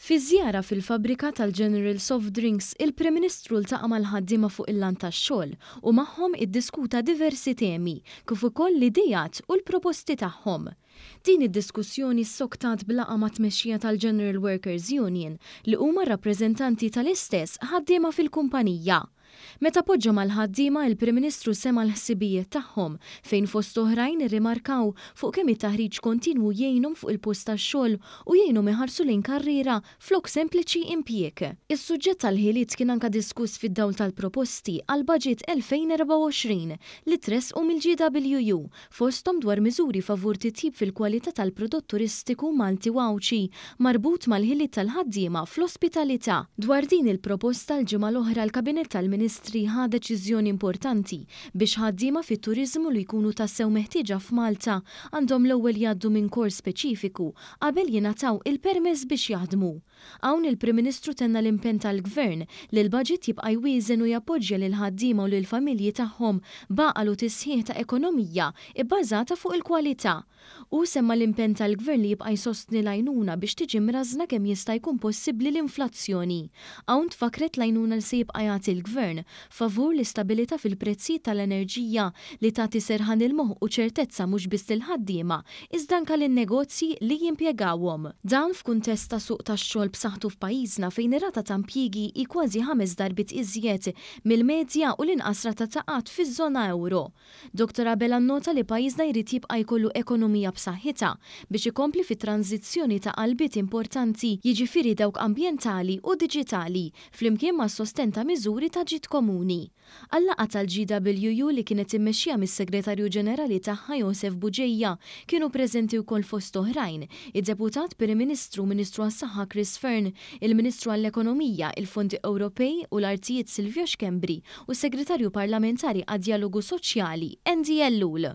Fi żjara fil-fabrika tal-General Soft Drinks, il-Prim Ministru ltaqa' mal-ħaddiema fuq il-lan tax-xogħol u magħhom iddiskuta diversi temi kif ukoll l-idejat u l-proposti tagħhom. Din id-diskussjoni ssoktat b'laqgħa ma' tmexxija tal-General Workers Union li huma rappreżentanti tal-istess ħaddiema fil-kumpanija. Meta poġġa mal-ħaddiema il-Prim Ministru sema l-ħsibijiet tagħhom fejn fost oħrajn irrimarkaw fuq kemm it-taħriġ kontinwu jgħinhom fuq il-post tax-xogħol u jgħinhom iħarsu lejn karriera flok sempliċi impjieg. Is-suġġett tal-ħiliet kien anke diskuss fid-dawl tal-proposti għal Baġit 2024 li tressqu mill-GWU fosthom dwar miżuri favur titjib fil-kwalità prodott turistiku Malti Wawċi marbut mal-ħiliet tal-ħaddiema fl-ospitalità. Dwar din il-proposta l-ġimgħa l-oħra l-Kabinett tal-Ministri ħa deċiżjoni importanti biex ħaddiema fit-turiżmu li jkunu tassew meħtieġa f'Malta għandhom l-ewwel jgħaddu minn kors speċifiku qabel jingħataw il-permess biex jaħdmu. Hawn il-Prim Ministru tenna l-impenn tal-Gvern li l-baġit jibqa' jwieżen u jappoġġja lil ħaddiema u lill familji tagħhom baqalu tisħiħ ta' ekonomija bbażata fuq il-kwalità. U semma l-impenn tal-Gvern li jibqa' jsostni l-għajnuna biex tiġi mrażna kemm jista' jkun possibbli l-inflazzjoni. Hawn tfakret l-għajnuna li se jibqa' jagħti l-Gvern favur l-istabilità fil-prezzijiet tal-enerġija li tagħti serħan il-moħħ u ċertezza mhux biss lill-ħaddiema iżda anke lin-negozji li jimpjegawhom. Dan f'kuntest ta' suq tax-xogħol b'saħħtu f'pajjiżna fejn ir-rata ta' impjiegi hi kważi 5 darbit iżjed mill-medja u l-inqas rata ta' qatt fiż-żona euro. Dr. Abel annota li pajjiżna jrid jibqa' jkollu ekonomija b'saħħitha biex ikompli fit-tranzizzjoni ta' qalbiet importanti jiġifieri dawk ambjentali u diġitali flimkien ma' sosten ta' miżuri ta' komuni. Għall-laqgħa tal-GWU li kienet immexxija mis-Segretarju Ġenerali tagħha Joseph Buġejja kienu preżenti wkoll fost oħrajn id-Deputat Prim Ministru Ministru għas-Saħħa Chris Fearn, il-Ministru għall-Ekonomija, il-Fondi Ewropej u l-Artijiet Silvio Xkembri u s-Segretarju Parlamentari għad-Dialogu Soċjali Andy Ellul.